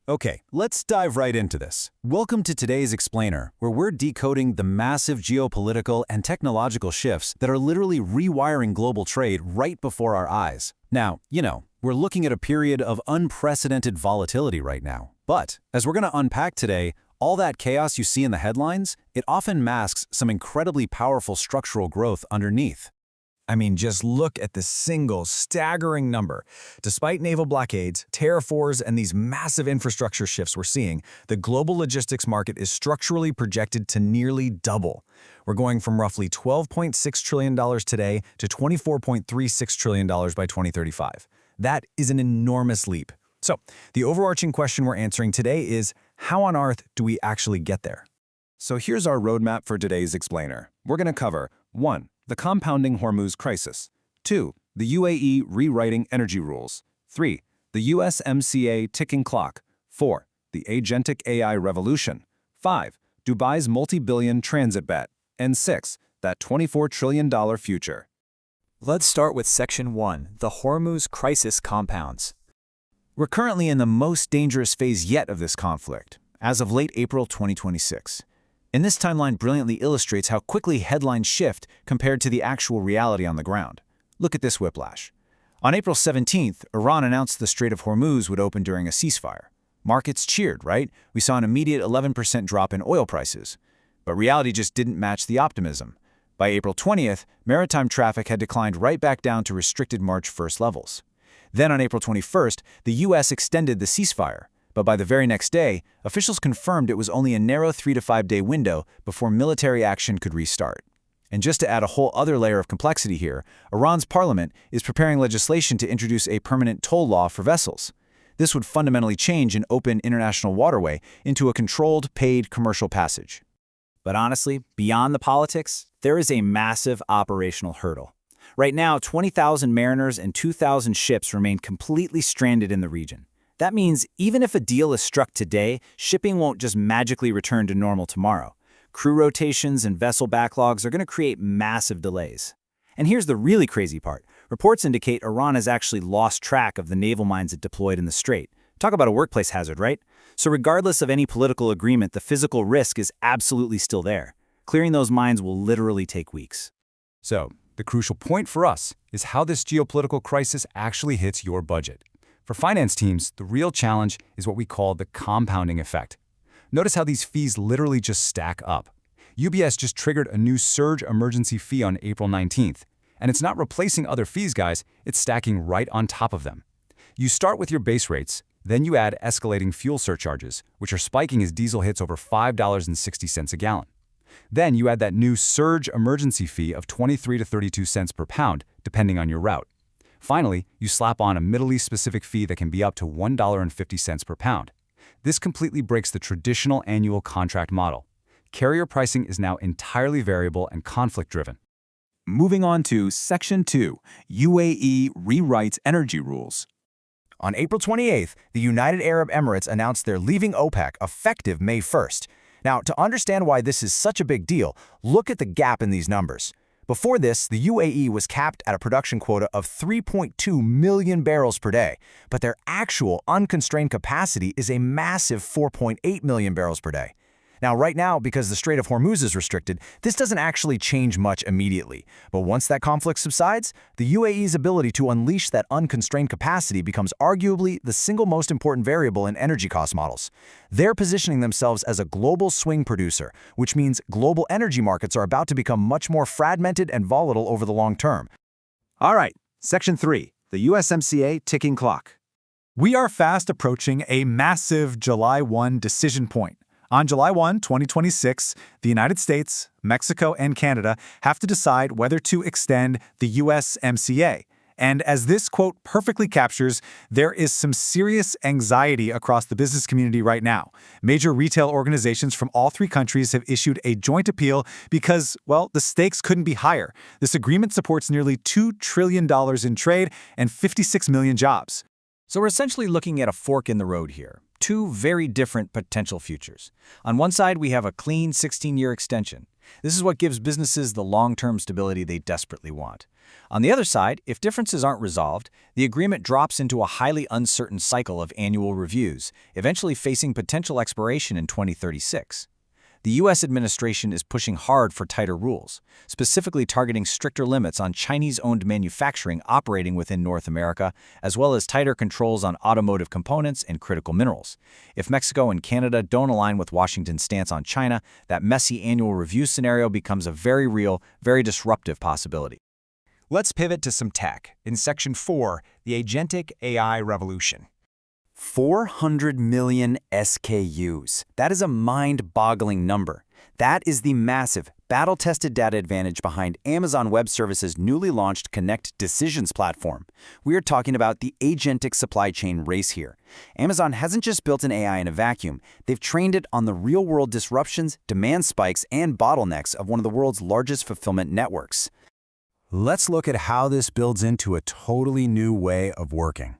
Okay, let's dive right into this. Welcome to today's Explainer, where we're decoding the massive geopolitical and technological shifts that are literally rewiring global trade right before our eyes. Now, we're looking at a period of unprecedented volatility right now. But, as we're going to unpack today, all that chaos you see in the headlines, it often masks some incredibly powerful structural growth underneath. I mean, just look at the single staggering number. Despite naval blockades, tariff wars, and these massive infrastructure shifts we're seeing, the global logistics market is structurally projected to nearly double. We're going from roughly $12.6 trillion today to $24.36 trillion by 2035. That is an enormous leap. So, the overarching question we're answering today is, how on earth do we actually get there? So here's our roadmap for today's Explainer. We're going to cover 1. The compounding Hormuz crisis. 2. The UAE rewriting energy rules. 3. The USMCA ticking clock. 4. The agentic AI revolution. 5. Dubai's multi-billion transit bet. And 6. That $24 trillion future. Let's start with Section 1, the Hormuz crisis compounds. We're currently in the most dangerous phase yet of this conflict, as of late April 2026. And this timeline brilliantly illustrates how quickly headlines shift compared to the actual reality on the ground. Look at this whiplash. On April 17th, Iran announced the Strait of Hormuz would open during a ceasefire. Markets cheered, right? We saw an immediate 11% drop in oil prices. But reality just didn't match the optimism. By April 20th, maritime traffic had declined right back down to restricted March 1st levels. Then on April 21st, the U.S. extended the ceasefire. But by the very next day, officials confirmed it was only a narrow 3 to 5 day window before military action could restart. And just to add a whole other layer of complexity here, Iran's parliament is preparing legislation to introduce a permanent toll law for vessels. This would fundamentally change an open international waterway into a controlled, paid commercial passage. But honestly, beyond the politics, there is a massive operational hurdle. Right now, 20,000 mariners and 2,000 ships remain completely stranded in the region. That means even if a deal is struck today, shipping won't just magically return to normal tomorrow. Crew rotations and vessel backlogs are going to create massive delays. And here's the really crazy part. Reports indicate Iran has actually lost track of the naval mines it deployed in the strait. Talk about a workplace hazard, right? So regardless of any political agreement, the physical risk is absolutely still there. Clearing those mines will literally take weeks. So, the crucial point for us is how this geopolitical crisis actually hits your budget. For finance teams, the real challenge is what we call the compounding effect. Notice how these fees literally just stack up. UBS just triggered a new surge emergency fee on April 19th. And it's not replacing other fees, guys, it's stacking right on top of them. You start with your base rates, then you add escalating fuel surcharges, which are spiking as diesel hits over $5.60 a gallon. Then you add that new surge emergency fee of 23 to 32 cents per pound, depending on your route. Finally, you slap on a Middle East-specific fee that can be up to $1.50 per pound. This completely breaks the traditional annual contract model. Carrier pricing is now entirely variable and conflict-driven. Moving on to Section 2, UAE rewrites energy rules. On April 28th, the United Arab Emirates announced they're leaving OPEC effective May 1st. Now, to understand why this is such a big deal, look at the gap in these numbers. Before this, the UAE was capped at a production quota of 3.2 million barrels per day, but their actual unconstrained capacity is a massive 4.8 million barrels per day. Now, right now, because the Strait of Hormuz is restricted, this doesn't actually change much immediately. But once that conflict subsides, the UAE's ability to unleash that unconstrained capacity becomes arguably the single most important variable in energy cost models. They're positioning themselves as a global swing producer, which means global energy markets are about to become much more fragmented and volatile over the long term. All right, Section 3, the USMCA ticking clock. We are fast approaching a massive July 1 decision point. On July 1, 2026, the United States, Mexico, and Canada have to decide whether to extend the USMCA. And as this quote perfectly captures, there is some serious anxiety across the business community right now. Major retail organizations from all three countries have issued a joint appeal because, well, the stakes couldn't be higher. This agreement supports nearly $2 trillion in trade and 56 million jobs. So we're essentially looking at a fork in the road here. Two very different potential futures. On one side, we have a clean 16-year extension. This is what gives businesses the long-term stability they desperately want. On the other side, if differences aren't resolved, the agreement drops into a highly uncertain cycle of annual reviews, eventually facing potential expiration in 2036. The U.S. administration is pushing hard for tighter rules, specifically targeting stricter limits on Chinese-owned manufacturing operating within North America, as well as tighter controls on automotive components and critical minerals. If Mexico and Canada don't align with Washington's stance on China, that messy annual review scenario becomes a very real, very disruptive possibility. Let's pivot to some tech. In Section 4, the agentic AI revolution. 400 million SKUs. That is a mind-boggling number. That is the massive, battle-tested data advantage behind Amazon Web Services' newly launched Connect Decisions platform. We are talking about the agentic supply chain race here. Amazon hasn't just built an AI in a vacuum. They've trained it on the real-world disruptions, demand spikes, and bottlenecks of one of the world's largest fulfillment networks. Let's look at how this builds into a totally new way of working.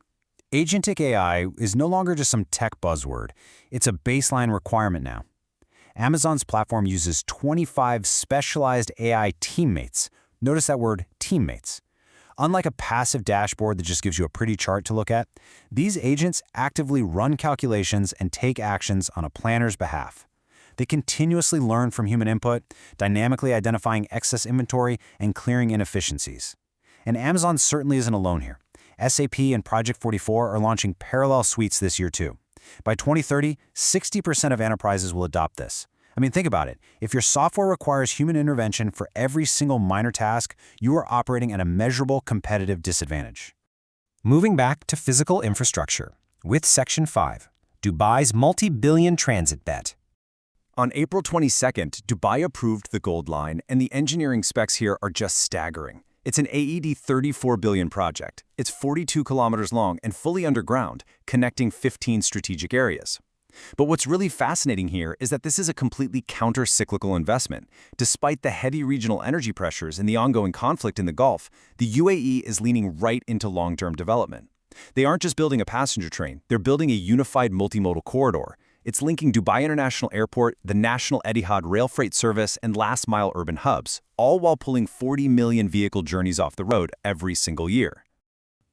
Agentic AI is no longer just some tech buzzword. It's a baseline requirement now. Amazon's platform uses 25 specialized AI teammates. Notice that word, teammates. Unlike a passive dashboard that just gives you a pretty chart to look at, these agents actively run calculations and take actions on a planner's behalf. They continuously learn from human input, dynamically identifying excess inventory and clearing inefficiencies. And Amazon certainly isn't alone here. SAP and Project 44 are launching parallel suites this year too. By 2030, 60% of enterprises will adopt this. I mean, think about it. If your software requires human intervention for every single minor task, you are operating at a measurable competitive disadvantage. Moving back to physical infrastructure, with Section 5, Dubai's multi-billion transit bet. On April 22nd, Dubai approved the Gold Line, and the engineering specs here are just staggering. It's an AED 34 billion project. It's 42 kilometers long and fully underground, connecting 15 strategic areas. But what's really fascinating here is that this is a completely counter-cyclical investment. Despite the heavy regional energy pressures and the ongoing conflict in the Gulf, the UAE is leaning right into long-term development. They aren't just building a passenger train, they're building a unified multimodal corridor. It's linking Dubai International Airport, the National Etihad rail freight service, and last-mile urban hubs, all while pulling 40 million vehicle journeys off the road every single year.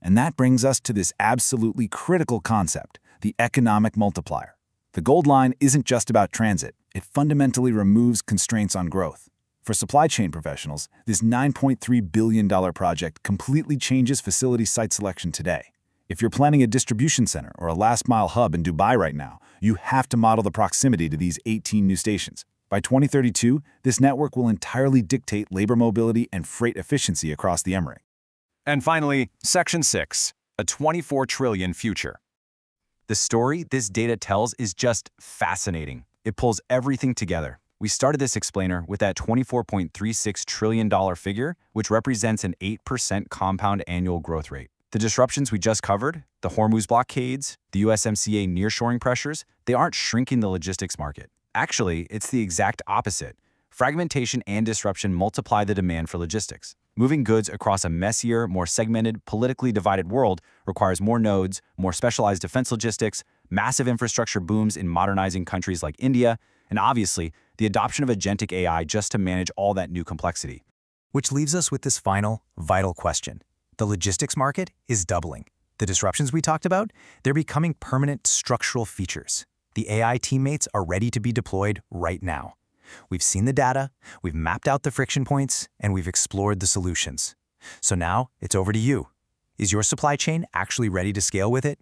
And that brings us to this absolutely critical concept, the economic multiplier. The Gold Line isn't just about transit. It fundamentally removes constraints on growth. For supply chain professionals, this $9.3 billion project completely changes facility site selection today. If you're planning a distribution center or a last-mile hub in Dubai right now, you have to model the proximity to these 18 new stations. By 2032, this network will entirely dictate labor mobility and freight efficiency across the emirate. And finally, Section 6, a 24 trillion future. The story this data tells is just fascinating. It pulls everything together. We started this explainer with that $24.36 trillion figure, which represents an 8% compound annual growth rate. The disruptions we just covered, the Hormuz blockades, the USMCA nearshoring pressures, they aren't shrinking the logistics market. Actually, it's the exact opposite. Fragmentation and disruption multiply the demand for logistics. Moving goods across a messier, more segmented, politically divided world requires more nodes, more specialized defense logistics, massive infrastructure booms in modernizing countries like India, and obviously, the adoption of agentic AI just to manage all that new complexity. Which leaves us with this final, vital question. The logistics market is doubling. The disruptions we talked about, they're becoming permanent structural features. The AI teammates are ready to be deployed right now. We've seen the data, we've mapped out the friction points, and we've explored the solutions. So now it's over to you. Is your supply chain actually ready to scale with it?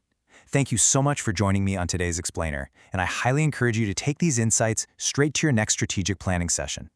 Thank you so much for joining me on today's explainer, and I highly encourage you to take these insights straight to your next strategic planning session.